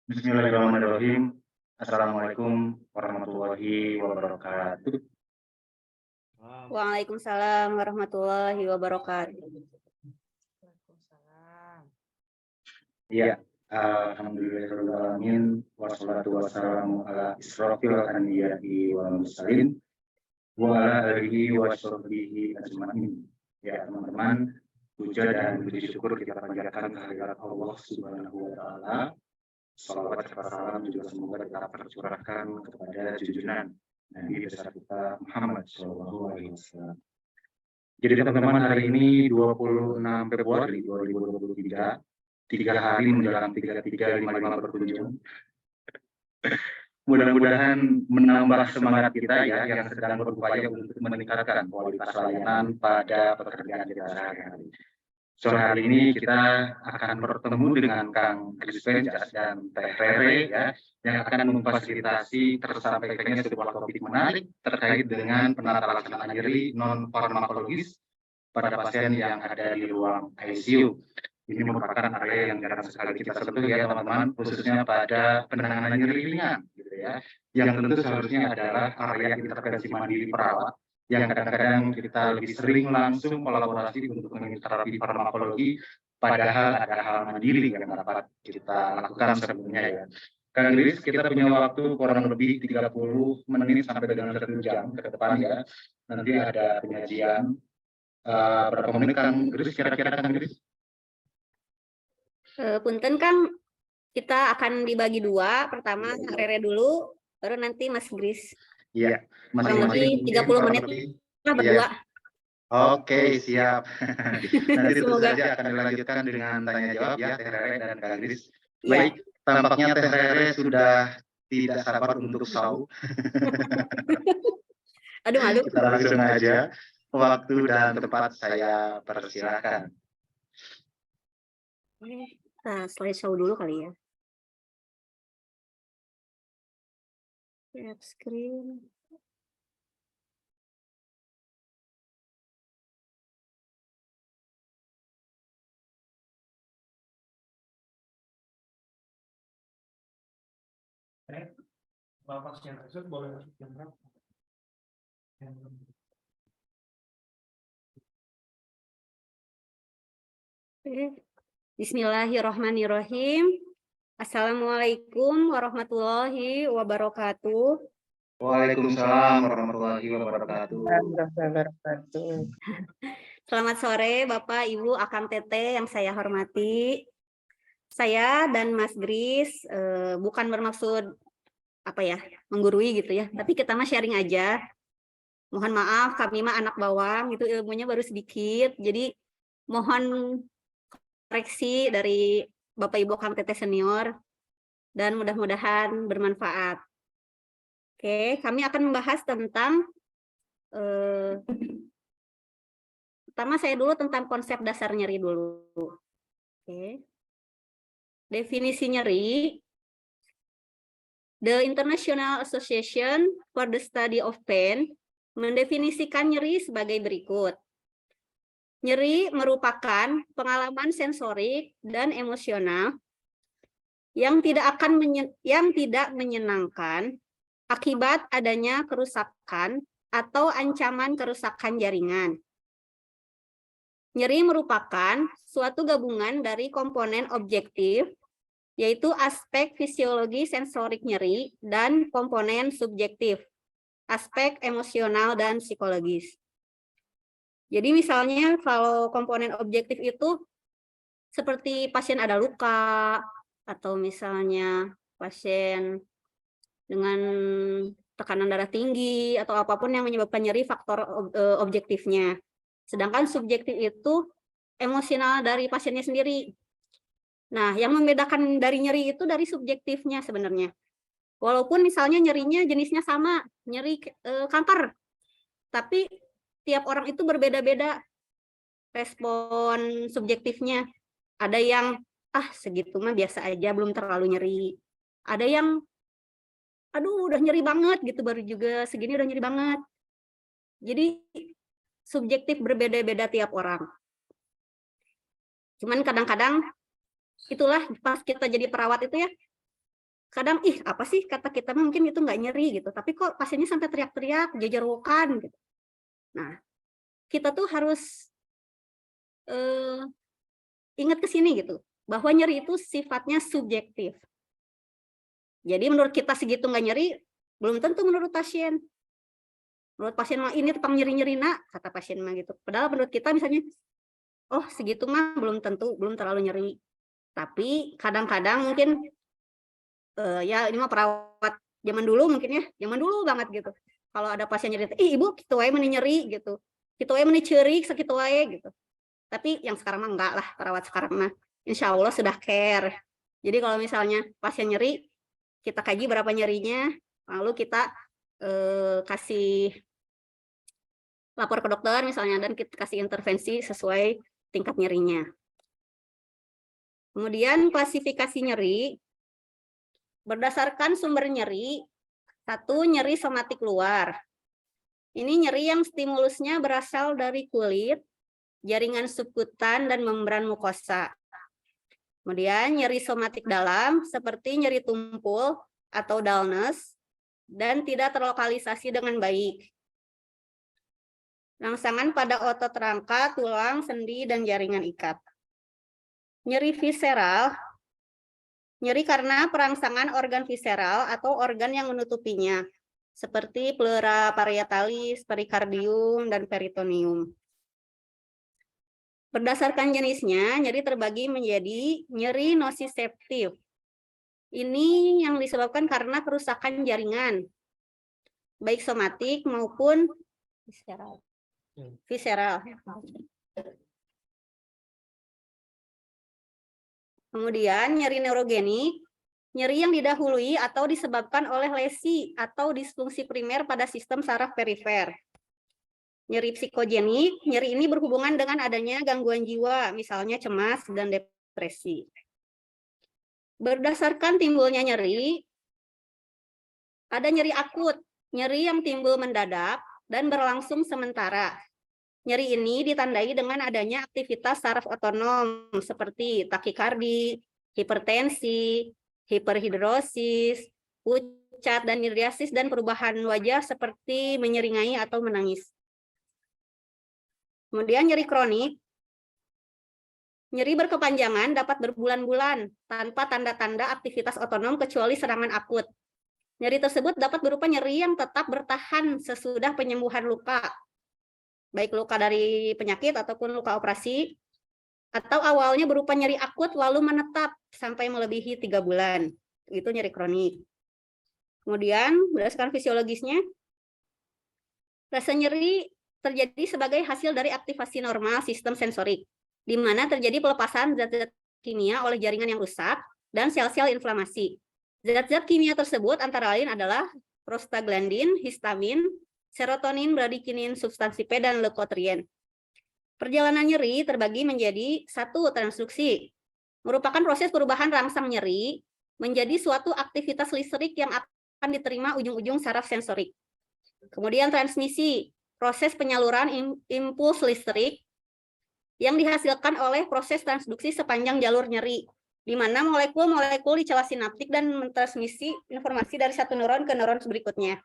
Bismillahirrahmanirrahim. Assalamualaikum warahmatullahi wabarakatuh. Waalaikumsalam warahmatullahi wabarakatuh. Iya, alhamdulillahirrahmanirrahim. Wassalatu wassalamu ala israfil anbiya'i wal mursalin wa ala alihi wa sahbihi ajma'in. Ya teman-teman, puja dan puji syukur kita panjatkan kehadirat Allah Subhanahu wa taala. Salawat serta salam juga semoga kita tercurahkan kepada junjungan Nabi besar kita Muhammad SAW. Jadi teman-teman, hari ini 26 Februari 2023, 3 hari menjelang 3355 berkunjung. Mudah-mudahan menambah semangat kita ya yang sedang berupaya untuk meningkatkan kualitas layanan pada pekerjaan kita sehari-hari. Sore hari ini kita akan bertemu dengan Kang Kris Penjas dan Teh Rere ya, yang akan memfasilitasi tersampaikannya sebuah topik menarik terkait dengan penata laksanaan nyeri non farmakologis pada pasien yang ada di ruang ICU. Ini merupakan area yang jarang sekali kita sentuh ya teman-teman, khususnya pada penanganan nyeri ringan gitu ya. Yang tentu seharusnya adalah area intervensi mandiri perawat yang kadang-kadang kita lebih sering langsung kolaborasi untuk mengikuti terapi farmakologi, padahal ada hal mandiri yang dapat kita lakukan sebelumnya ya. Kang Gris, kita punya waktu kurang lebih 30 menit sampai dengan 1 jam ke depan ya. Nanti ada penyajian. Berapa menit Kang Gris kira-kira Kang Gris? Punten Kang, kita akan dibagi dua. Pertama Rere dulu, baru nanti Mas Gris. Iya, masing-masing 30 menit lah berdua. Oke, siap. Nanti tentu saja akan dilanjutkan dengan tanya jawab ya Teh Rere dan Kang Gris. Baik, tampaknya Teh Rere sudah tidak sabar untuk sahur. Aduh. Kita langsung aja. Waktu dan tempat saya persilahkan. Nah, slideshow dulu kali ya. Share screen. Bapak yang tersebut boleh masuk jam berapa? Bismillahirrahmanirrahim. Assalamualaikum warahmatullahi wabarakatuh. Waalaikumsalam warahmatullahi wabarakatuh. Selamat sore Bapak, Ibu, Akang Teteh yang saya hormati. Saya dan Mas Gris bukan bermaksud menggurui gitu ya, tapi kita mah sharing aja. Mohon maaf, kami mah anak bawang gitu, ilmunya baru sedikit, jadi mohon koreksi dari Bapak Ibu Akang Teteh senior dan mudah-mudahan bermanfaat. Oke, kami akan membahas tentang pertama saya dulu tentang konsep dasar nyeri dulu. Oke. Definisi nyeri. The International Association for the Study of Pain mendefinisikan nyeri sebagai berikut. Nyeri merupakan pengalaman sensorik dan emosional yang tidak menyenangkan akibat adanya kerusakan atau ancaman kerusakan jaringan. Nyeri merupakan suatu gabungan dari komponen objektif, yaitu aspek fisiologi sensorik nyeri, dan komponen subjektif, aspek emosional dan psikologis. Jadi misalnya kalau komponen objektif itu seperti pasien ada luka, atau misalnya pasien dengan tekanan darah tinggi, atau apapun yang menyebabkan nyeri faktor objektifnya. Sedangkan subjektif itu emosional dari pasiennya sendiri. Nah, yang membedakan dari nyeri itu dari subjektifnya sebenarnya. Walaupun misalnya nyerinya jenisnya sama, nyeri kanker, tapi tiap orang itu berbeda-beda respon subjektifnya. Ada yang segitu mah biasa aja, belum terlalu nyeri. Ada yang aduh udah nyeri banget gitu, baru juga segini udah nyeri banget. Jadi subjektif berbeda-beda tiap orang. Cuman kadang-kadang itulah pas kita jadi perawat itu ya, kadang apa sih kata kita mungkin itu nggak nyeri gitu, tapi kok pasiennya sampai teriak-teriak, jejerokan gitu. Nah, kita tuh harus ingat ke sini gitu, bahwa nyeri itu sifatnya subjektif. Jadi menurut kita segitu nggak nyeri, belum tentu menurut pasien. Menurut pasien mah ini tukang nyeri-nyeri nak, kata pasien mah gitu. Padahal menurut kita misalnya, oh segitu mah belum tentu, belum terlalu nyeri. Tapi kadang-kadang mungkin ya ini mah perawat zaman dulu mungkin ya, zaman dulu banget gitu. Kalau ada pasien nyeri, ibu kitu wae meni nyeri gitu. Kitu wae meni ceurik sakitu wae gitu. Tapi yang sekarang mah enggak lah, perawat sekarang mah insya Allah sudah care. Jadi kalau misalnya pasien nyeri, kita kaji berapa nyerinya, lalu kita kasih lapor ke dokter misalnya, dan kita kasih intervensi sesuai tingkat nyerinya. Kemudian klasifikasi nyeri, berdasarkan sumber nyeri, 1, nyeri somatik luar. Ini nyeri yang stimulusnya berasal dari kulit, jaringan subkutan, dan membran mukosa. Kemudian nyeri somatik dalam, seperti nyeri tumpul atau dullness, dan tidak terlokalisasi dengan baik. Rangsangan pada otot rangka, tulang, sendi, dan jaringan ikat. Nyeri visceral, nyeri karena perangsangan organ visceral atau organ yang menutupinya, seperti pleura parietalis, perikardium, dan peritoneum. Berdasarkan jenisnya, nyeri terbagi menjadi nyeri nociceptif. Ini yang disebabkan karena kerusakan jaringan, baik somatik maupun visceral. Kemudian nyeri neurogenik, nyeri yang didahului atau disebabkan oleh lesi atau disfungsi primer pada sistem saraf perifer. Nyeri psikogenik, nyeri ini berhubungan dengan adanya gangguan jiwa, misalnya cemas dan depresi. Berdasarkan timbulnya nyeri, ada nyeri akut, nyeri yang timbul mendadak dan berlangsung sementara. Nyeri ini ditandai dengan adanya aktivitas saraf otonom seperti takikardi, hipertensi, hiperhidrosis, pucat dan iriasis, dan perubahan wajah seperti menyeringai atau menangis. Kemudian nyeri kronik, nyeri berkepanjangan dapat berbulan-bulan tanpa tanda-tanda aktivitas otonom kecuali serangan akut. Nyeri tersebut dapat berupa nyeri yang tetap bertahan sesudah penyembuhan luka, baik luka dari penyakit ataupun luka operasi, atau awalnya berupa nyeri akut lalu menetap sampai melebihi 3 bulan. Itu nyeri kronik. Kemudian berdasarkan fisiologisnya, rasa nyeri terjadi sebagai hasil dari aktivasi normal sistem sensorik, di mana terjadi pelepasan zat-zat kimia oleh jaringan yang rusak dan sel-sel inflamasi. Zat-zat kimia tersebut antara lain adalah prostaglandin, histamin, serotonin, bradikinin, substansi P, dan leukotrien. Perjalanan nyeri terbagi menjadi 1. Transduksi, merupakan proses perubahan rangsang nyeri menjadi suatu aktivitas listrik yang akan diterima ujung-ujung saraf sensorik. Kemudian transmisi, proses penyaluran impuls listrik yang dihasilkan oleh proses transduksi sepanjang jalur nyeri, di mana molekul-molekul di celah sinaptik dan mentransmisi informasi dari satu neuron ke neuron berikutnya.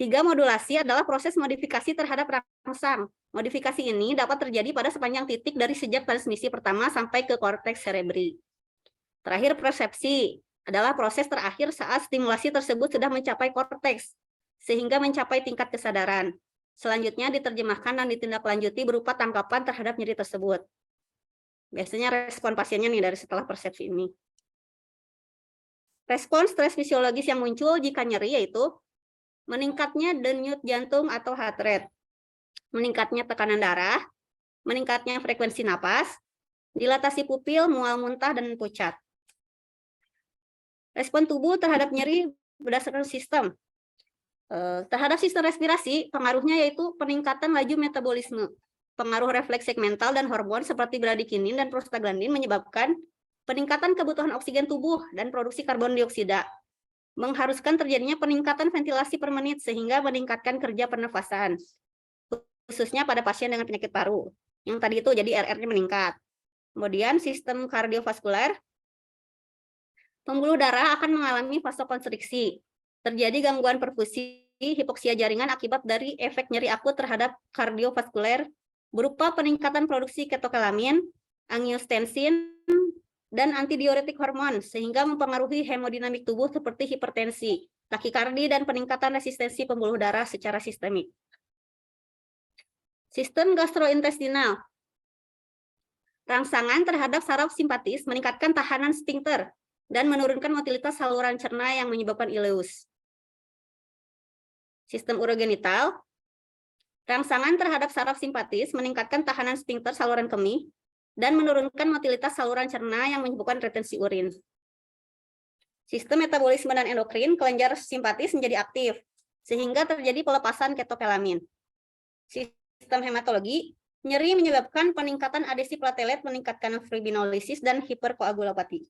3. Modulasi adalah proses modifikasi terhadap rangsang. Modifikasi ini dapat terjadi pada sepanjang titik dari sejak transmisi pertama sampai ke korteks cerebri. Terakhir, persepsi adalah proses terakhir saat stimulasi tersebut sudah mencapai korteks, sehingga mencapai tingkat kesadaran. Selanjutnya diterjemahkan dan ditindaklanjuti berupa tangkapan terhadap nyeri tersebut. Biasanya respon pasiennya nih dari setelah persepsi ini. Respon stres fisiologis yang muncul jika nyeri yaitu meningkatnya denyut jantung atau heart rate, meningkatnya tekanan darah, meningkatnya frekuensi napas, dilatasi pupil, mual muntah, dan pucat. Respon tubuh terhadap nyeri berdasarkan sistem. Terhadap sistem respirasi, pengaruhnya yaitu peningkatan laju metabolisme. Pengaruh refleks segmental dan hormon seperti bradikinin dan prostaglandin menyebabkan peningkatan kebutuhan oksigen tubuh dan produksi karbon dioksida. Mengharuskan terjadinya peningkatan ventilasi per menit sehingga meningkatkan kerja pernafasan, khususnya pada pasien dengan penyakit paru. Yang tadi itu jadi RR-nya meningkat. Kemudian sistem kardiovaskuler, pembuluh darah akan mengalami vasokonstriksi. Terjadi gangguan perfusi, hipoksia jaringan akibat dari efek nyeri akut terhadap kardiovaskuler berupa peningkatan produksi ketokalamin, angiostensin, dan antidiuretik hormon, sehingga mempengaruhi hemodinamik tubuh seperti hipertensi, takikardi, dan peningkatan resistensi pembuluh darah secara sistemik. Sistem gastrointestinal, rangsangan terhadap saraf simpatis meningkatkan tahanan sphinkter dan menurunkan motilitas saluran cerna yang menyebabkan ileus. Sistem urogenital, rangsangan terhadap saraf simpatis meningkatkan tahanan sphinkter saluran kemih dan menurunkan motilitas saluran cerna yang menyebabkan retensi urin. Sistem metabolisme dan endokrin, kelenjar simpatis menjadi aktif, sehingga terjadi pelepasan ketokalamin. Sistem hematologi, nyeri menyebabkan peningkatan adesi platelet, meningkatkan fibrinolisis dan hiperkoagulopati.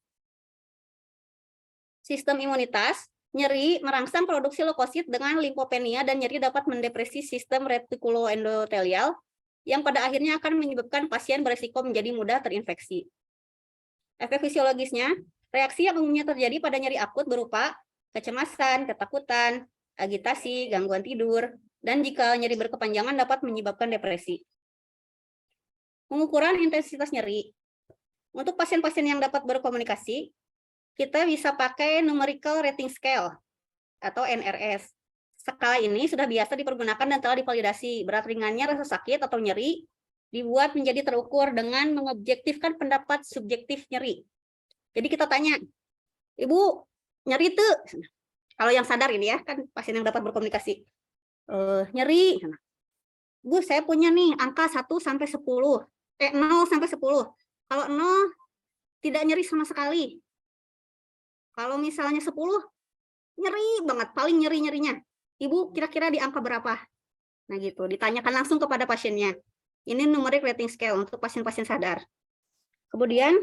Sistem imunitas, nyeri merangsang produksi leukosit dengan limfopenia dan nyeri dapat mendepresi sistem retikuloendotelial yang pada akhirnya akan menyebabkan pasien beresiko menjadi mudah terinfeksi. Efek fisiologisnya, reaksi yang umumnya terjadi pada nyeri akut berupa kecemasan, ketakutan, agitasi, gangguan tidur, dan jika nyeri berkepanjangan dapat menyebabkan depresi. Pengukuran intensitas nyeri. Untuk pasien-pasien yang dapat berkomunikasi, kita bisa pakai numerical rating scale atau NRS. Skala ini sudah biasa dipergunakan dan telah divalidasi. Berat ringannya rasa sakit atau nyeri dibuat menjadi terukur dengan mengobjektifkan pendapat subjektif nyeri. Jadi kita tanya, Ibu nyeri tuh? Kalau yang sadar ini ya, kan pasien yang dapat berkomunikasi. Nyeri. Bu, saya punya nih angka 1 sampai 10. 0 sampai 10. Kalau 0 tidak nyeri sama sekali. Kalau misalnya 10, nyeri banget, paling nyeri-nyerinya. Ibu kira-kira di angka berapa? Nah gitu, ditanyakan langsung kepada pasiennya. Ini numeric rating scale untuk pasien-pasien sadar. Kemudian,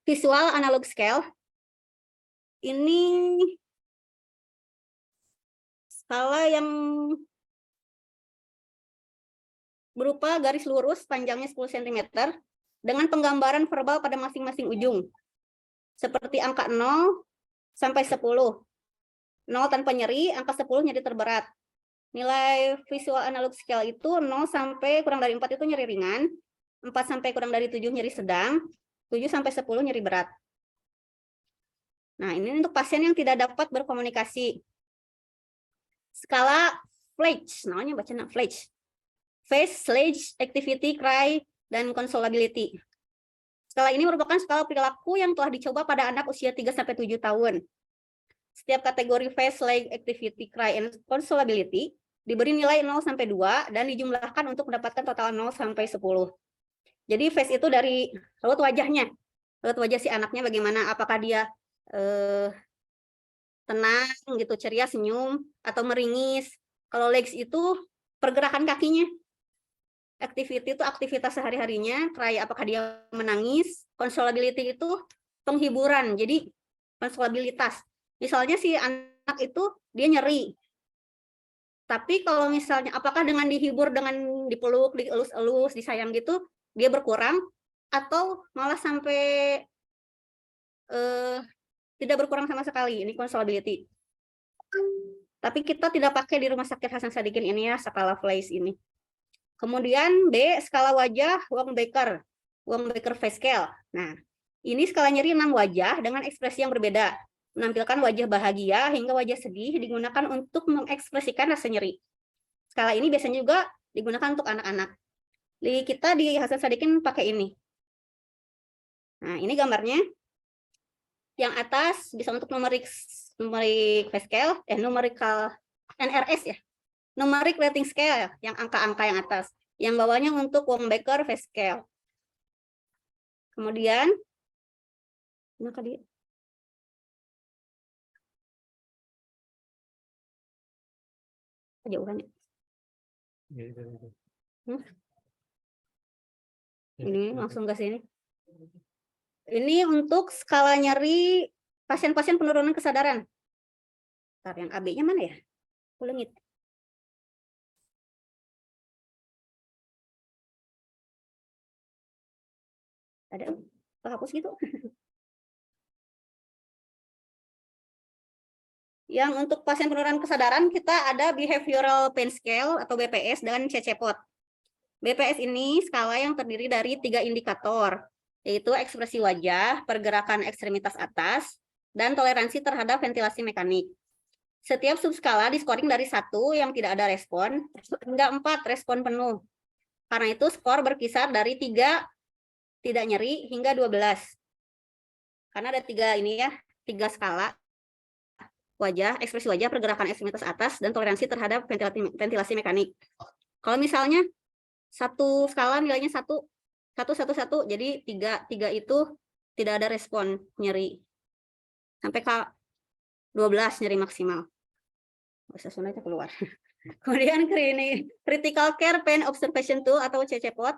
visual analog scale. Ini skala yang berupa garis lurus panjangnya 10 cm dengan penggambaran verbal pada masing-masing ujung. Seperti angka 0 sampai 10. 0 tanpa nyeri, angka 10 nyeri terberat. Nilai visual analog scale itu 0 sampai kurang dari 4 itu nyeri ringan, 4 sampai kurang dari 7 nyeri sedang, 7 sampai 10 nyeri berat. Nah, ini untuk pasien yang tidak dapat berkomunikasi. Skala Fletch, namanya bacanya Fletch. Face, Sledge, Activity, Cry, dan Consolability. Skala ini merupakan skala perilaku yang telah dicoba pada anak usia 3-7 tahun. Setiap kategori face, Sledge, Activity, Cry, and Consolability diberi nilai 0-2 dan dijumlahkan untuk mendapatkan total 0-10. Jadi face itu dari raut wajahnya. Raut wajah si anaknya bagaimana, apakah dia tenang, gitu, ceria, senyum, atau meringis. Kalau legs itu pergerakan kakinya. Activity itu aktivitas sehari-harinya, cry apakah dia menangis, consolability itu penghiburan, jadi konsolabilitas. Misalnya si anak itu dia nyeri, tapi kalau misalnya apakah dengan dihibur, dengan dipeluk, dielus-elus, disayang gitu, dia berkurang, atau malah sampai tidak berkurang sama sekali, ini consolability. Tapi kita tidak pakai di Rumah Sakit Hasan Sadikin ini ya, skala Fleiss ini. Kemudian D, skala wajah Wong-Baker Face Scale. Nah, ini skala nyeri 6 wajah dengan ekspresi yang berbeda. Menampilkan wajah bahagia hingga wajah sedih digunakan untuk mengekspresikan rasa nyeri. Skala ini biasanya juga digunakan untuk anak-anak. Kita di Hasan Sadikin pakai ini. Nah, ini gambarnya. Yang atas bisa untuk numeric face scale, numerical NRS ya. Numeric rating scale yang angka-angka yang atas. Yang bawahnya untuk Wong-Baker face scale. Kemudian maka dia jauhannya. Ini langsung ke sini. Ini untuk skala nyeri pasien-pasien penurunan kesadaran. Bentar, yang AB-nya mana ya? Kulengit. Ada hapus gitu. Yang untuk pasien penurunan kesadaran kita ada Behavioral Pain Scale atau BPS dan CCPOT. BPS ini skala yang terdiri dari 3 indikator, yaitu ekspresi wajah, pergerakan ekstremitas atas, dan toleransi terhadap ventilasi mekanik. Setiap subskala diskoring dari 1 yang tidak ada respon, hingga 4 respon penuh. Karena itu skor berkisar dari 3 tidak nyeri hingga 12. Karena ada 3 ini ya, 3 skala. Wajah, ekspresi wajah, pergerakan ekstremitas atas, dan toleransi terhadap ventilasi mekanik. Kalau misalnya satu skala nilainya 1, 1, 1, 1, jadi 3 itu tidak ada respon nyeri. Sampai ke 12 nyeri maksimal. Bisa sunanya keluar. Kemudian Critical Care Pain Observation Tool atau CCPOT.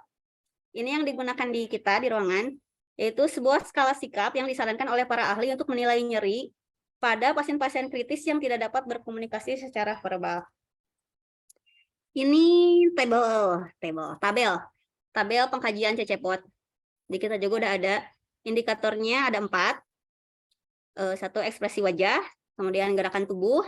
Ini yang digunakan di kita di ruangan, yaitu sebuah skala sikap yang disarankan oleh para ahli untuk menilai nyeri pada pasien-pasien kritis yang tidak dapat berkomunikasi secara verbal. Ini tabel pengkajian CCPOT. Di kita juga udah ada indikatornya, ada 4. 1 ekspresi wajah, kemudian gerakan tubuh,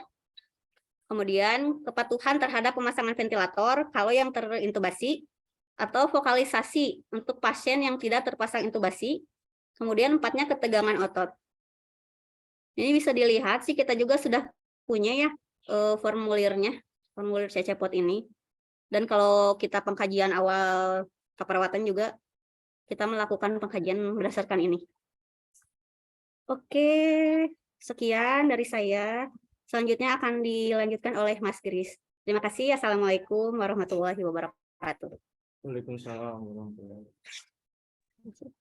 kemudian kepatuhan terhadap pemasangan ventilator kalau yang terintubasi, atau vokalisasi untuk pasien yang tidak terpasang intubasi, kemudian 4-nya ketegangan otot. Ini bisa dilihat sih, kita juga sudah punya ya formulirnya, formulir CCPOT ini. Dan kalau kita pengkajian awal keperawatan juga, kita melakukan pengkajian berdasarkan ini. Oke, sekian dari saya. Selanjutnya akan dilanjutkan oleh Mas Kris. Terima kasih. Assalamualaikum warahmatullahi wabarakatuh. Waalaikumsalam warahmatullahi wabarakatuh.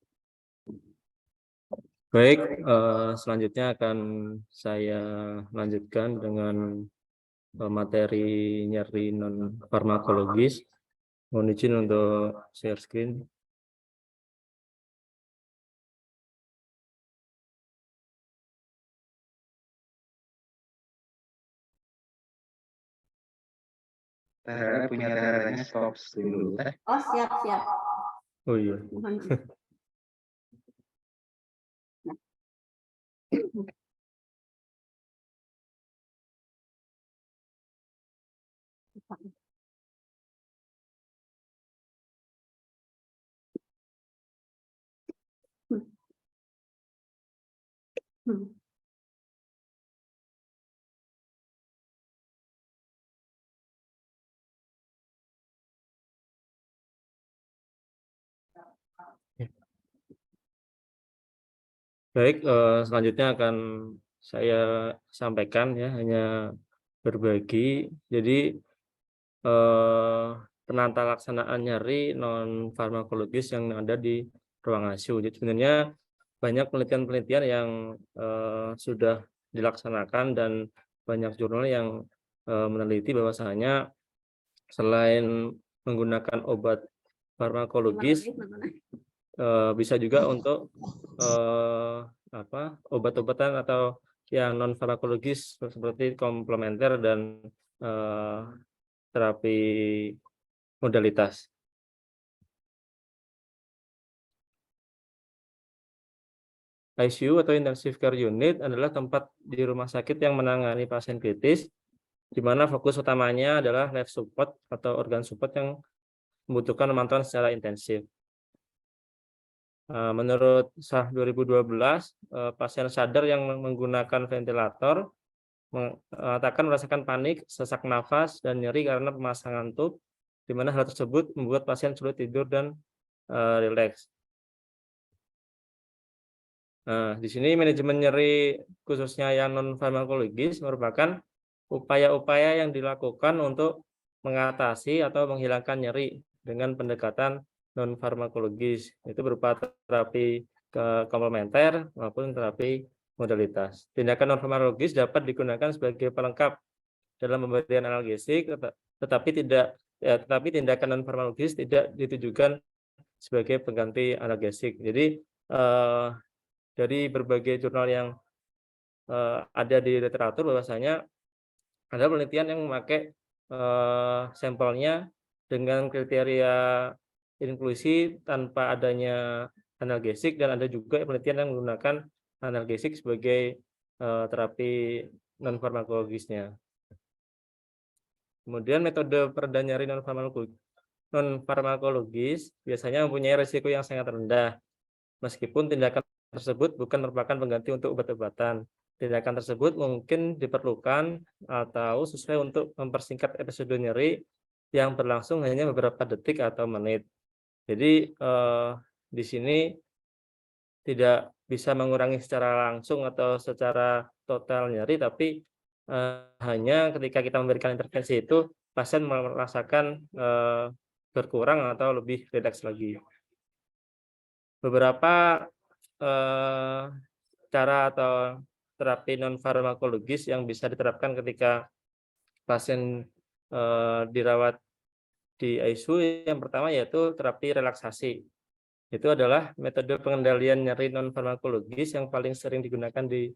Baik, selanjutnya akan saya lanjutkan dengan materi nyeri non farmakologis. Mohon izin untuk share screen. Punya daerahnya stop dulu. Oh, siap. Oh iya. Baik, selanjutnya akan saya sampaikan ya, hanya berbagi. Jadi penata laksanaan nyeri non farmakologis yang ada di ruang ICU. Jadi sebenarnya banyak penelitian-penelitian yang sudah dilaksanakan dan banyak jurnal yang meneliti bahwasanya selain menggunakan obat farmakologis, bisa juga untuk obat-obatan atau yang non farmakologis seperti komplementer dan terapi modalitas. ICU atau Intensive Care Unit adalah tempat di rumah sakit yang menangani pasien kritis, di mana fokus utamanya adalah life support atau organ support yang membutuhkan pemantauan secara intensif. Menurut SAH 2012, pasien sadar yang menggunakan ventilator mengatakan merasakan panik, sesak nafas, dan nyeri karena pemasangan tub, di mana hal tersebut membuat pasien sulit tidur dan rileks. Di sini manajemen nyeri khususnya yang non farmakologis merupakan upaya-upaya yang dilakukan untuk mengatasi atau menghilangkan nyeri dengan pendekatan non farmakologis, itu berupa terapi komplementer maupun terapi modalitas. Tindakan non farmakologis dapat digunakan sebagai pelengkap dalam pemberian analgesik, tetapi tindakan non farmakologis tidak ditujukan sebagai pengganti analgesik. Jadi dari berbagai jurnal yang ada di literatur bahwasanya ada penelitian yang memakai sampelnya dengan kriteria inklusi tanpa adanya analgesik, dan ada juga penelitian yang menggunakan analgesik sebagai terapi non farmakologisnya. Kemudian metode pereda nyeri non farmakologis biasanya mempunyai risiko yang sangat rendah, meskipun tindakan tersebut bukan merupakan pengganti untuk obat-obatan. Tindakan tersebut mungkin diperlukan atau sesuai untuk mempersingkat episode nyeri yang berlangsung hanya beberapa detik atau menit. Jadi di sini tidak bisa mengurangi secara langsung atau secara total nyeri, tapi hanya ketika kita memberikan intervensi itu pasien merasakan berkurang atau lebih rileks lagi. Beberapa cara atau terapi non farmakologis yang bisa diterapkan ketika pasien dirawat di ICU, yang pertama yaitu terapi relaksasi. Itu adalah metode pengendalian nyeri non farmakologis yang paling sering digunakan di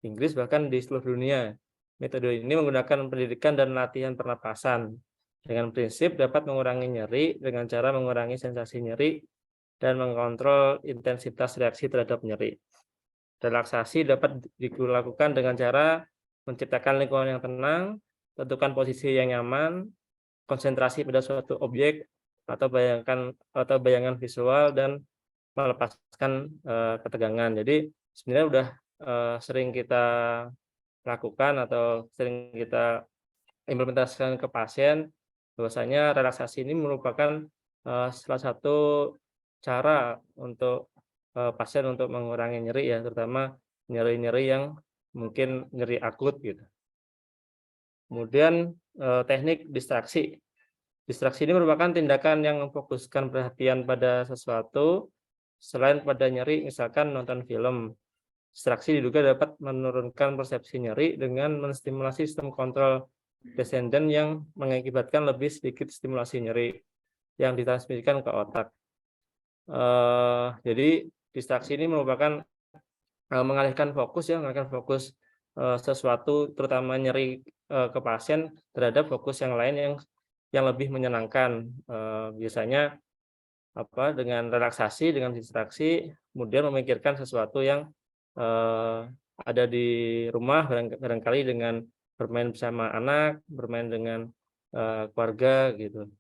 Inggris, bahkan di seluruh dunia. Metode ini menggunakan pendidikan dan latihan pernapasan dengan prinsip dapat mengurangi nyeri dengan cara mengurangi sensasi nyeri dan mengontrol intensitas reaksi terhadap nyeri. Relaksasi dapat dilakukan dengan cara menciptakan lingkungan yang tenang, tentukan posisi yang nyaman, konsentrasi pada suatu objek atau bayangan visual, dan melepaskan ketegangan. Jadi sebenarnya udah sering kita lakukan atau sering kita implementasikan ke pasien, bahwasanya relaksasi ini merupakan salah satu cara untuk pasien untuk mengurangi nyeri ya, terutama nyeri-nyeri yang mungkin nyeri akut gitu. Kemudian teknik distraksi. Distraksi ini merupakan tindakan yang memfokuskan perhatian pada sesuatu selain pada nyeri, misalkan nonton film. Distraksi diduga dapat menurunkan persepsi nyeri dengan menstimulasi sistem kontrol descendant yang mengakibatkan lebih sedikit stimulasi nyeri yang ditransmisikan ke otak. Jadi distraksi ini merupakan mengalihkan fokus sesuatu, terutama nyeri ke pasien, terhadap fokus yang lain yang lebih menyenangkan. Biasanya dengan relaksasi, dengan distraksi, kemudian memikirkan sesuatu yang ada di rumah, barangkali dengan bermain bersama anak, bermain dengan keluarga gitu.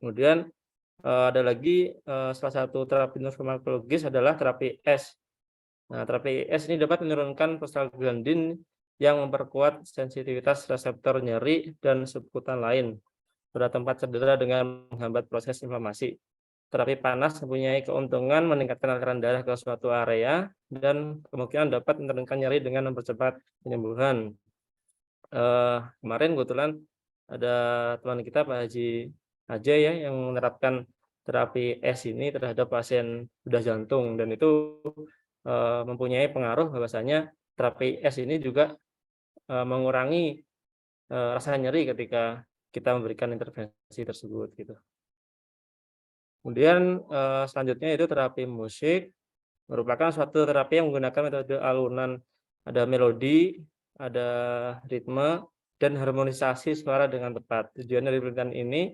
Kemudian ada lagi salah satu terapi non farmakologis adalah terapi S. Nah, terapi S ini dapat menurunkan prostaglandin yang memperkuat sensitivitas reseptor nyeri dan subkutan lain pada tempat cedera dengan menghambat proses inflamasi. Terapi panas mempunyai keuntungan meningkatkan aliran darah ke suatu area dan kemungkinan dapat menurunkan nyeri dengan mempercepat penyembuhan. Kemarin kebetulan ada teman kita Pak Haji Aja ya yang menerapkan terapi S ini terhadap pasien bedah jantung, dan itu mempunyai pengaruh bahwasanya terapi S ini juga mengurangi rasa nyeri ketika kita memberikan intervensi tersebut gitu. Kemudian selanjutnya itu terapi musik, merupakan suatu terapi yang menggunakan metode alunan, ada melodi, ada ritme, dan harmonisasi suara dengan tepat. Tujuan dari penelitian ini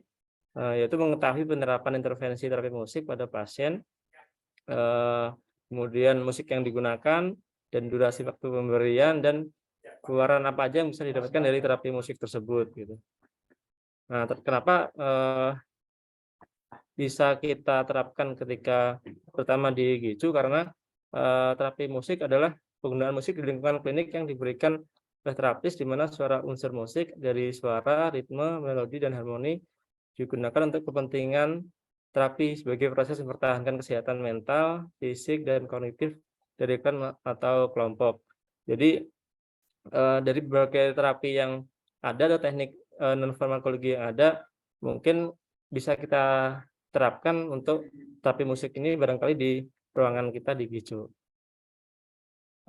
yaitu mengetahui penerapan intervensi terapi musik pada pasien, kemudian musik yang digunakan, dan durasi waktu pemberian, dan keluaran apa aja yang bisa didapatkan dari terapi musik tersebut gitu. Nah, kenapa bisa kita terapkan ketika pertama di GICU, karena terapi musik adalah penggunaan musik di lingkungan klinik yang diberikan oleh terapis, di mana suara unsur musik dari suara, ritme, melodi, dan harmoni digunakan untuk kepentingan terapi sebagai proses mempertahankan kesehatan mental, fisik, dan kognitif dari klan atau kelompok. Jadi dari berbagai terapi yang ada atau teknik non farmakologi yang ada, mungkin bisa kita terapkan untuk terapi musik ini barangkali di ruangan kita di GICU.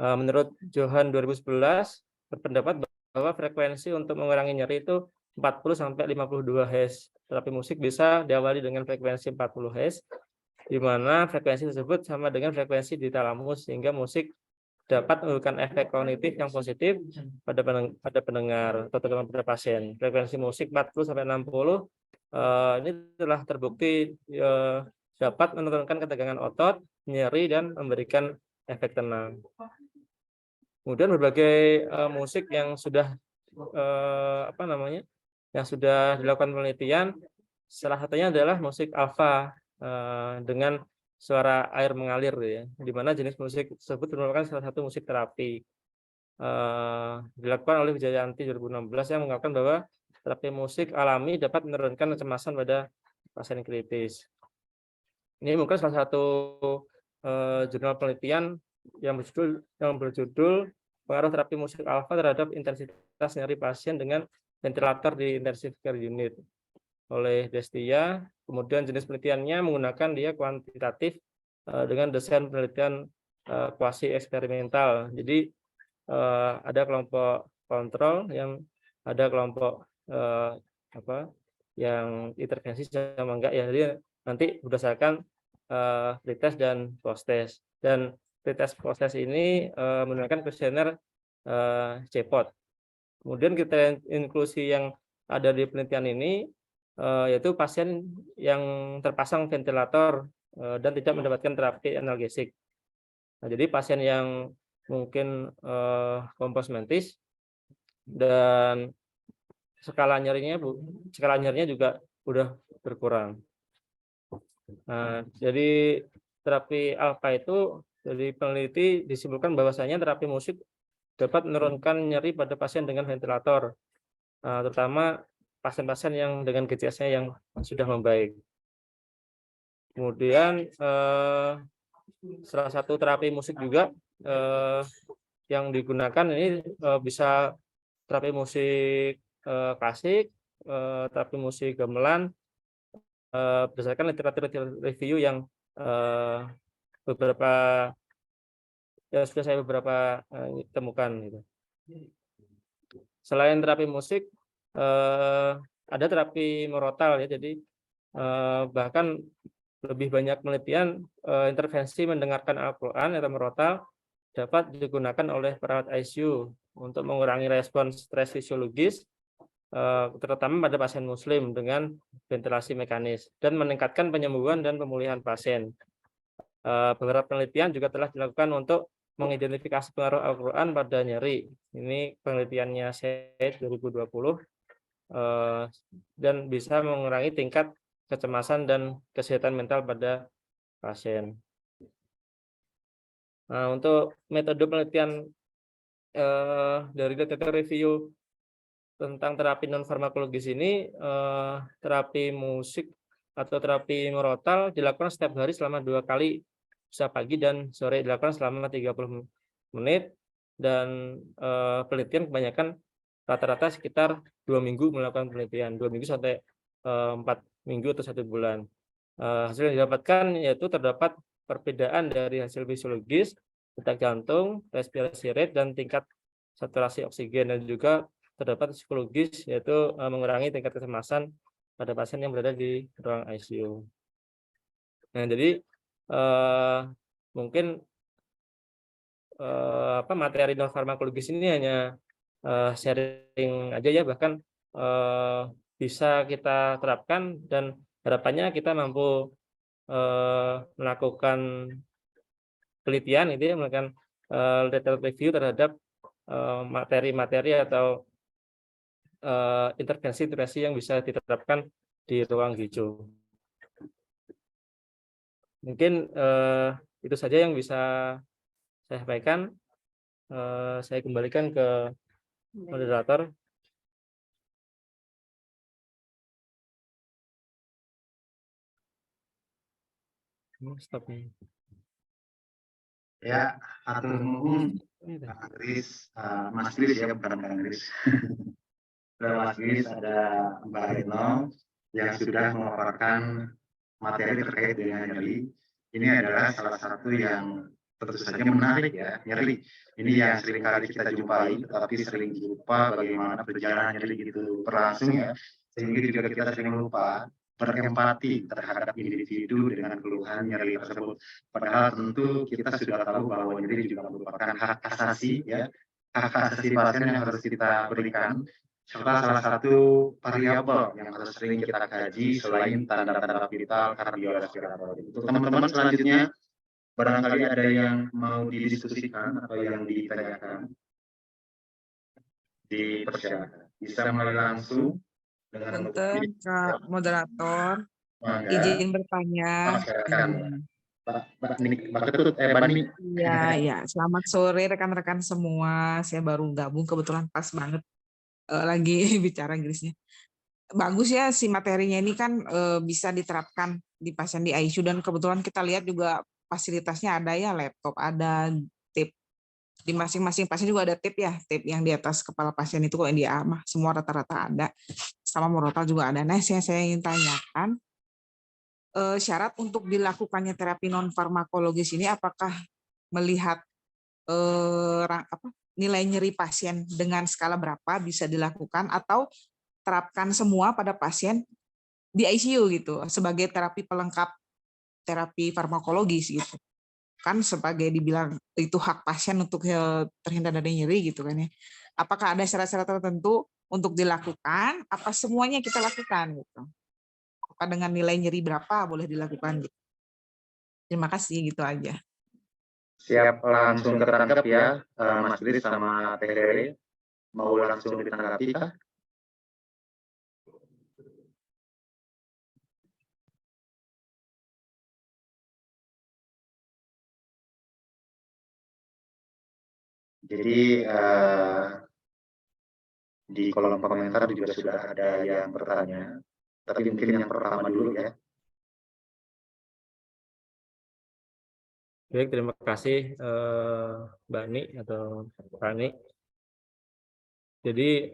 Menurut Johan 2011 berpendapat bahwa frekuensi untuk mengurangi nyeri itu 40-52 Hz. Terapi musik bisa diawali dengan frekuensi 40 Hz, di mana frekuensi tersebut sama dengan frekuensi di talamus, sehingga musik dapat memberikan efek kognitif yang positif pada pendengar atau terutama pada pasien. Frekuensi musik 40-60 ini telah terbukti dapat menurunkan ketegangan otot, nyeri, dan memberikan efek tenang. Kemudian berbagai musik yang sudah yang sudah dilakukan penelitian, salah satunya adalah musik alfa dengan suara air mengalir, ya, di mana jenis musik tersebut merupakan salah satu musik terapi. Dilakukan oleh Wijayanti 2016 yang mengatakan bahwa terapi musik alami dapat menurunkan kecemasan pada pasien kritis. Ini mungkin salah satu jurnal penelitian yang berjudul pengaruh terapi musik alfa terhadap intensitas nyeri pasien dengan ventilator di intensive care unit oleh Destia. Kemudian jenis penelitiannya menggunakan dia kuantitatif dengan desain penelitian kuasi eksperimental. Jadi ada kelompok kontrol, yang ada kelompok yang intervensi sama enggak, ya. Jadi nanti berdasarkan pretest dan post-test. Dan pretest post-test ini menggunakan kuesioner CPOT. Kemudian kriteria inklusi yang ada di penelitian ini yaitu pasien yang terpasang ventilator dan tidak mendapatkan terapi analgesik. Nah, jadi pasien yang mungkin kompos mentis dan skala nyerinya juga udah berkurang. Nah, jadi terapi alfa itu dari peneliti disimpulkan bahwasanya terapi musik dapat menurunkan nyeri pada pasien dengan ventilator, terutama pasien-pasien yang dengan gejala yang sudah membaik. Kemudian salah satu terapi musik juga yang digunakan ini bisa terapi musik klasik, terapi musik gamelan, berdasarkan literatur review yang sudah saya temukan gitu. Selain terapi musik, ada terapi merotal, ya. Jadi bahkan lebih banyak penelitian intervensi mendengarkan Al-Quran atau merotal dapat digunakan oleh perawat ICU untuk mengurangi respon stres fisiologis, terutama pada pasien muslim dengan ventilasi mekanis, dan meningkatkan penyembuhan dan pemulihan pasien. Beberapa penelitian juga telah dilakukan untuk mengidentifikasi pengaruh Al-Quran pada nyeri. Ini penelitiannya Said 2020 dan bisa mengurangi tingkat kecemasan dan kesehatan mental pada pasien. Nah, untuk metode penelitian dari literatur review tentang terapi non farmakologis ini, terapi musik atau terapi merotal dilakukan setiap hari selama 2 kali, bisa pagi dan sore, dilakukan selama 30 menit, dan penelitian kebanyakan rata-rata sekitar 2 minggu melakukan penelitian, 2 minggu sampai 4 minggu atau 1 bulan. Hasil yang didapatkan yaitu terdapat perbedaan dari hasil fisiologis, detak jantung, respirasi rate, dan tingkat saturasi oksigen, dan juga terdapat psikologis, yaitu mengurangi tingkat kecemasan pada pasien yang berada di ruang ICU. Nah, jadi mungkin materi non farmakologis ini hanya sharing aja, ya, bahkan bisa kita terapkan, dan harapannya kita mampu melakukan penelitian itu, ya, melakukan literatur review terhadap materi-materi atau intervensi yang bisa diterapkan di ruang GIJO. Mungkin itu saja yang bisa saya sampaikan. Saya kembalikan ke moderator. Stop nih. Ya, atur nuhun Kang Kris, Mas Kris, ya, bukan Kang Kris. Mas Kris, ada Mbak Retno yang sudah memaparkan materi terkait dengan nyeri. Ini adalah salah satu yang tentu saja menarik, ya, nyeri. Ini yang sering kali kita jumpai, tetapi sering lupa bagaimana perjalanan nyeri itu berlangsung, ya. Sehingga juga kita sering lupa berempati terhadap individu dengan keluhan nyeri tersebut. Padahal tentu kita sudah tahu bahwa nyeri juga merupakan hak asasi, ya, hak asasi pasien yang harus kita berikan. serta salah satu variabel yang harus sering kita kaji selain tanda-tanda vital kardiorespiratori. Untuk teman-teman selanjutnya, barangkali ada yang mau didiskusikan atau yang ditanyakan, dipersilakan. Bisa mulai langsung dengan Punten, Kak Moderator, mangga. izin bertanya. Silakan. Mbak Ketut, Bani. Iya, ya. Selamat sore rekan-rekan semua. Saya baru gabung, kebetulan pas banget lagi bicara Inggrisnya. Bagus ya si materinya ini kan bisa diterapkan di pasien di ICU, dan kebetulan kita lihat juga fasilitasnya ada ya, laptop ada, tip di masing-masing pasien juga ada tip ya, tip yang di atas kepala pasien itu kalau yang di A mah semua rata-rata ada, sama murotal juga ada. Nah, saya ingin tanyakan syarat untuk dilakukannya terapi non farmakologis ini apakah melihat nilai nyeri pasien dengan skala berapa bisa dilakukan, atau terapkan semua pada pasien di ICU gitu sebagai terapi pelengkap terapi farmakologis gitu. Kan sebagai dibilang itu hak pasien untuk terhindar dari nyeri gitu kan ya. Apakah ada syarat-syarat tertentu untuk dilakukan, apa semuanya kita lakukan gitu. Apa dengan nilai nyeri berapa boleh dilakukan gitu. Terima kasih, gitu aja. Siap, langsung ketangkap ya, Mas Gris sama Teh Rere. Mau langsung ditanggapi kah? Jadi di kolom komentar juga sudah ada yang bertanya, tapi mungkin yang pertama dulu ya. Baik, terima kasih Mbak Ni atau Rani. Jadi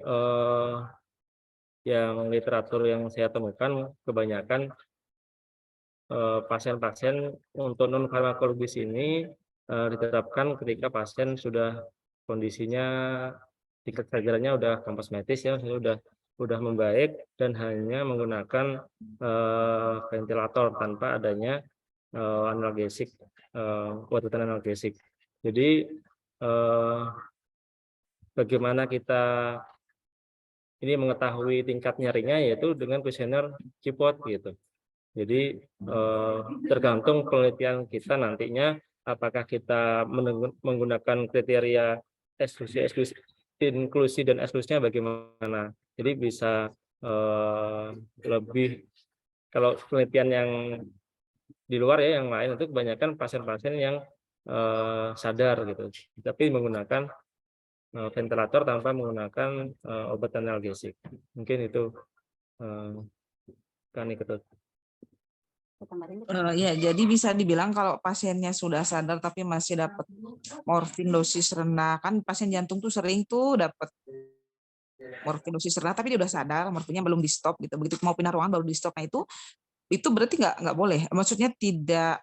yang literatur yang saya temukan kebanyakan pasien-pasien untuk non farmakologis ini ditetapkan ketika pasien sudah kondisinya tingkat kesadarannya udah kosmetis ya, sudah membaik dan hanya menggunakan ventilator tanpa adanya analgesik, obat-obatan analgesik. Jadi bagaimana kita ini mengetahui tingkat nyerinya, yaitu dengan kuesioner CIPOT gitu. Jadi tergantung penelitian kita nantinya apakah kita menggunakan kriteria eksklusi, inklusi dan eksklusinya bagaimana. Jadi bisa lebih, kalau penelitian yang di luar ya, yang lain itu kebanyakan pasien-pasien yang sadar gitu, tapi menggunakan ventilator tanpa menggunakan obat analgesik. Mungkin itu kan ikut. Ya, jadi bisa dibilang kalau pasiennya sudah sadar tapi masih dapat morfin dosis rendah, kan pasien jantung tuh sering tuh dapat morfin dosis rendah tapi dia udah sadar, morfinnya belum di stop gitu. Begitu mau pindah ruangan baru di stop. Nah itu berarti nggak boleh. Maksudnya tidak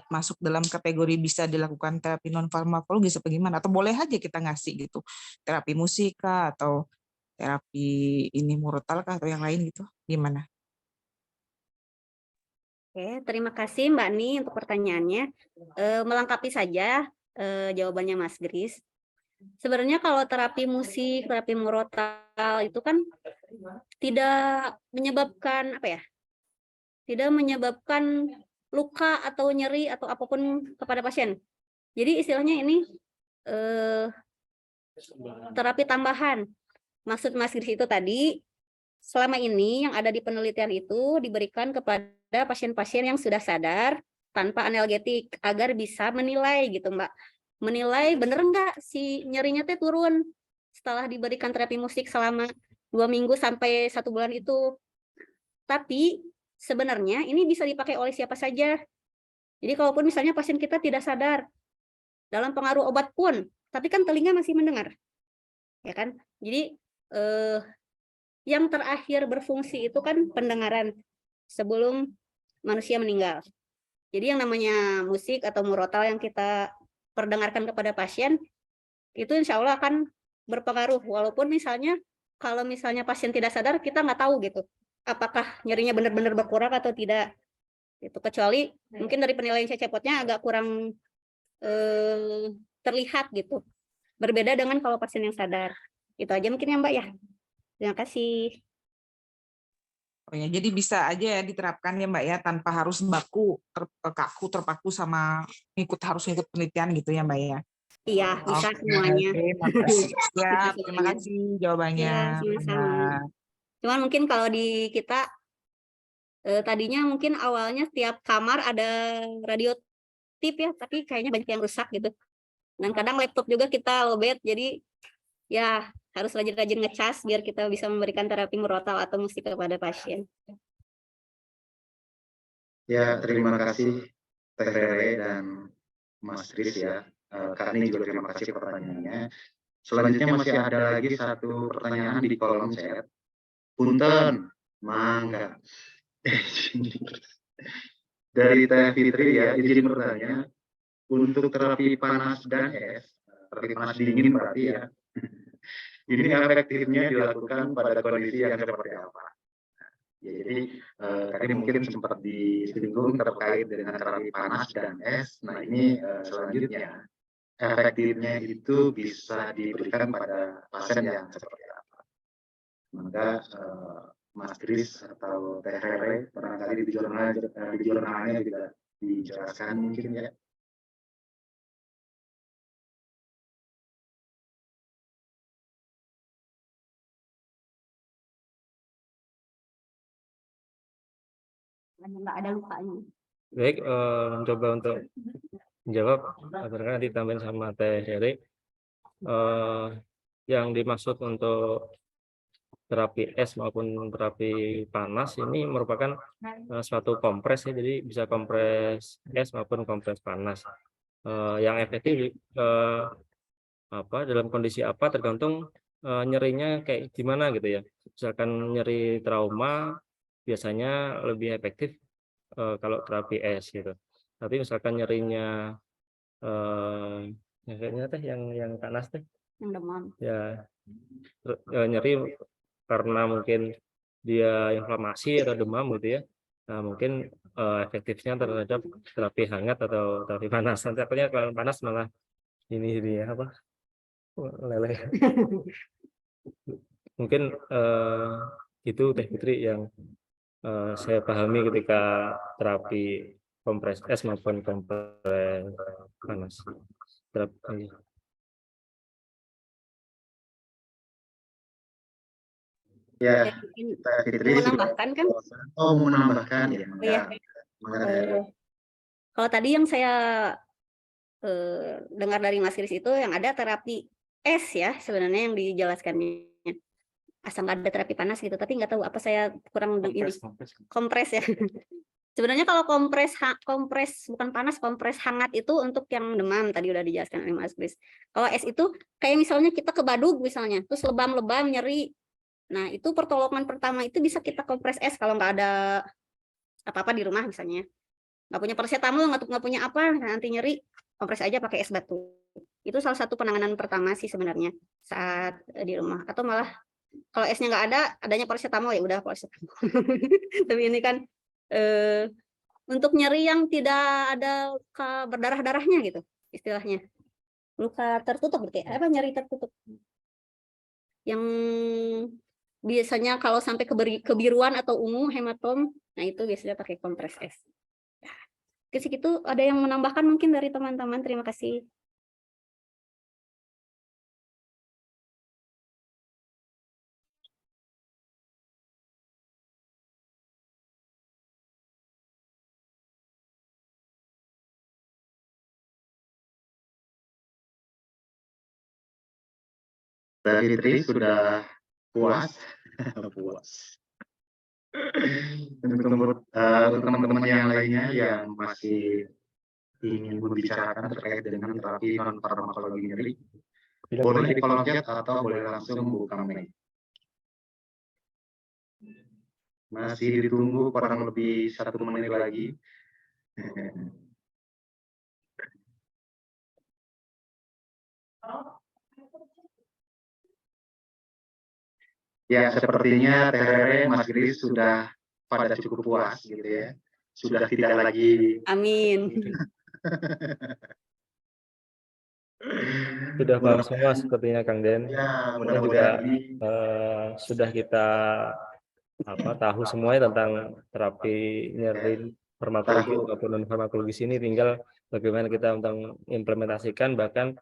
masuk dalam kategori bisa dilakukan terapi non farmakologis apa gimana? Atau boleh aja kita ngasih gitu terapi musik kah, atau terapi ini murotal kah, atau yang lain gitu, gimana? Oke, terima kasih Mbak Ni untuk pertanyaannya. Melengkapi saja jawabannya Mas Gris. Sebenarnya kalau terapi musik, terapi murotal itu kan tidak menyebabkan tidak menyebabkan luka atau nyeri atau apapun kepada pasien. Jadi istilahnya ini terapi tambahan. Maksud Mas Gris itu tadi, selama ini yang ada di penelitian itu diberikan kepada pasien-pasien yang sudah sadar tanpa analgetik agar bisa menilai gitu Mbak. Menilai bener nggak si nyerinya teh turun setelah diberikan terapi musik selama 2 minggu sampai 1 bulan itu. Tapi sebenarnya ini bisa dipakai oleh siapa saja. Jadi kalaupun misalnya pasien kita tidak sadar dalam pengaruh obat pun, tapi kan telinga masih mendengar. Ya kan? Jadi yang terakhir berfungsi itu kan pendengaran sebelum manusia meninggal. Jadi yang namanya musik atau murotal yang kita perdengarkan kepada pasien, itu insya Allah akan berpengaruh. Walaupun misalnya, kalau misalnya pasien tidak sadar, kita nggak tahu gitu, apakah nyerinya benar-benar berkurang atau tidak. Itu kecuali mungkin dari penilaian CCPOT-nya agak kurang terlihat gitu. Berbeda dengan kalau pasien yang sadar. Itu aja mungkin ya Mbak ya. Terima kasih. Oh ya, jadi bisa aja ya diterapkan ya Mbak ya, tanpa harus kaku terpaku sama harus ngikut penelitian gitu ya Mbak ya. Iya, bisa Oke, semuanya. makasih. Siap, Bisa terima semuanya. kasih jawabannya. Ya, sama-sama. Mbak. Cuman mungkin kalau di kita tadinya mungkin awalnya setiap kamar ada radio tip ya, tapi kayaknya banyak yang rusak gitu. Dan kadang laptop juga kita lowbat, jadi ya harus rajin-rajin ngecas biar kita bisa memberikan terapi murotal atau musik kepada pasien. Ya, terima kasih Teh Rere dan Mas Kris ya. Kak ini juga terima kasih pertanyaannya. Selanjutnya masih ada lagi satu pertanyaan di kolom chat. Punten, mangga. Dari Teh Fitri ya, izin bertanya, untuk terapi panas dan es, terapi panas dingin berarti ya, ini efektifnya dilakukan pada kondisi yang seperti apa? Ya, jadi tadi mungkin sempat disinggung terkait dengan terapi panas dan es. Nah ini selanjutnya efektifnya itu bisa diberikan pada pasien yang seperti apa. Maka Mas Kris atau Teh Rere barangkali di jurnalnya juga dijelaskan mungkin ya. Nggak ada lukanya. Baik, mencoba untuk menjawab, barangkali nanti ditambahin sama Teh Rere. Yang dimaksud untuk terapi es maupun terapi panas ini merupakan suatu kompres ya, jadi bisa kompres es maupun kompres panas. Yang efektif dalam kondisi apa tergantung nyerinya kayak gimana gitu ya. Misalkan nyeri trauma biasanya lebih efektif kalau terapi es gitu. Tapi misalkan nyerinya kayaknya teh yang panas teh Yang demam. ya nyeri karena mungkin dia inflamasi atau demam gitu ya. Nah, mungkin efektifnya terhadap terapi hangat atau terapi panas. Nanti takutnya kalau panas malah ini ya apa? Leleh. Mungkin itu Teh Fitri yang saya pahami ketika terapi kompres es maupun kompres panas. Terapi. Ya, Mungkin Teh Fitri mau sudah. menambahkan kan? Oh, mau menambahkan ya. Oh ya. Kalau tadi yang saya dengar dari Mas Kris itu yang ada terapi es ya sebenarnya yang dijelaskannya. Asal nggak ada terapi panas gitu, tapi nggak tahu apa saya kurang ini kompres ya. Sebenarnya kalau kompres bukan panas, kompres hangat itu untuk yang demam tadi udah dijelaskan oleh Mas Kris. Kalau es itu kayak misalnya kita ke Badug misalnya, terus lebam-lebam nyeri. Nah itu pertolongan pertama itu bisa kita kompres es kalau nggak ada apa-apa di rumah misalnya. Nggak punya paracetamol, nggak punya apa, nanti nyeri, kompres aja pakai es batu. Itu salah satu penanganan pertama sih sebenarnya saat di rumah. Atau malah kalau esnya nggak ada, adanya paracetamol ya udah paracetamol. Tapi ini kan untuk nyeri yang tidak ada berdarah-darahnya gitu istilahnya. Luka tertutup berarti apa nyeri tertutup. Yang biasanya kalau sampai kebiruan atau ungu hematom, nah itu biasanya pakai kompres es. Ke situ ada yang menambahkan mungkin dari teman-teman. Terima kasih. Teh Fitri sudah puas. Puas. Untuk teman-teman yang lainnya yang masih ingin membicarakan terkait dengan terapi non farmakologi nyeri, boleh di kolom chat atau boleh langsung buka mic. Masih ditunggu kurang lebih 1 menit lagi. Ya, sepertinya Teh Rere, Mas Kris sudah pada cukup puas gitu ya. Sudah tidak lagi. Amin. sudah paham semua sepertinya Kang Den. Ya, Dan juga mudah-mudahan ini sudah kita tahu semuanya tentang terapi nyeri farmakologi maupun non farmakologis ini, tinggal bagaimana kita untuk implementasikan, bahkan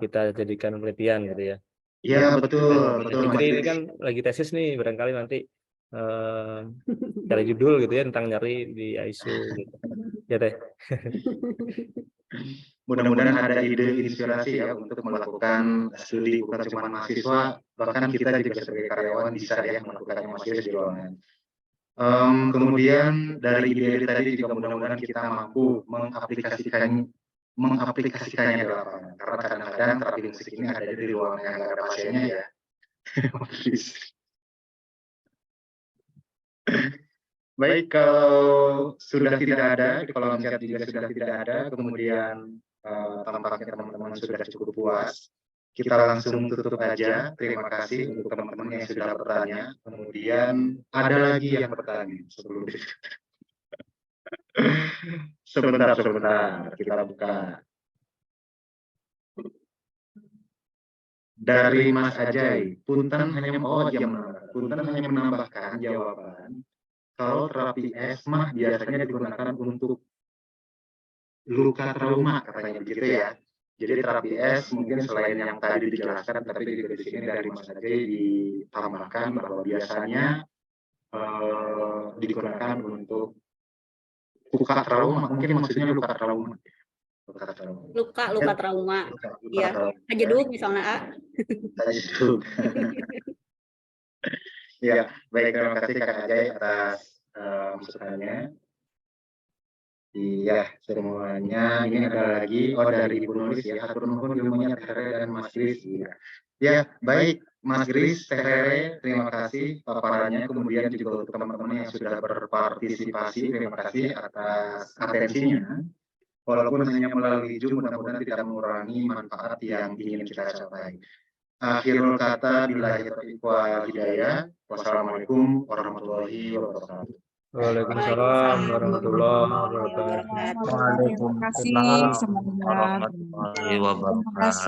kita jadikan penelitian gitu ya. ya betul Jadi Mas ini Kris. kan lagi tesis nih, barangkali nanti cari judul gitu ya tentang nyeri di ICU gitu. Ya Teh. Mudah-mudahan ada ide inspirasi ya untuk melakukan studi bukan cuma mahasiswa, bahkan kita juga sebagai karyawan bisa ya melakukannya masih di ruangan. Kemudian dari ide tadi juga mudah-mudahan kita mampu mengaplikasikannya di lapangan. Karena kadang-kadang terapi musik ini ada di ruangan yang nggak ada pasiennya ya. Baik, kalau sudah tidak ada, di kolom chat juga sudah tidak ada, kemudian tampaknya teman-teman sudah cukup puas. Kita langsung tutup aja. Terima kasih untuk teman-teman yang sudah bertanya. Kemudian ada lagi yang bertanya sebelum sebentar kita buka. Dari Mas Ajay, Punten hanya menambahkan jawaban kalau terapi ESMA biasanya digunakan untuk luka trauma, katanya begitu ya. Jadi terapi S mungkin selain yang tadi dijelaskan, tapi juga di sini dari Mas Ajay ditambahkan bahwa biasanya digunakan untuk luka trauma, mungkin maksudnya luka trauma. Luka trauma. Iya, hajedug misalnya A. Hajedug. Ya, baik, terima kasih Kak Ajay atas masukannya. Iya, semuanya. Ini ada lagi, dari Ibu Nulis ya, hatur nuhun ilmunya Teh Rere dan Mas Gris. Ya, baik Mas Gris, Teh Rere, terima kasih paparannya. Kemudian juga untuk teman-teman yang sudah berpartisipasi, terima kasih atas atensinya. Walaupun hanya melalui Zoom, mudah-mudahan tidak mengurangi manfaat yang ingin kita capai. Akhirul kata, billahi taufiq wal hidayah. Wassalamualaikum warahmatullahi wabarakatuh. Waalaikumsalam warahmatullahi wabarakatuh. Terima kasih semuanya. warahmatullahi wabarakatuh.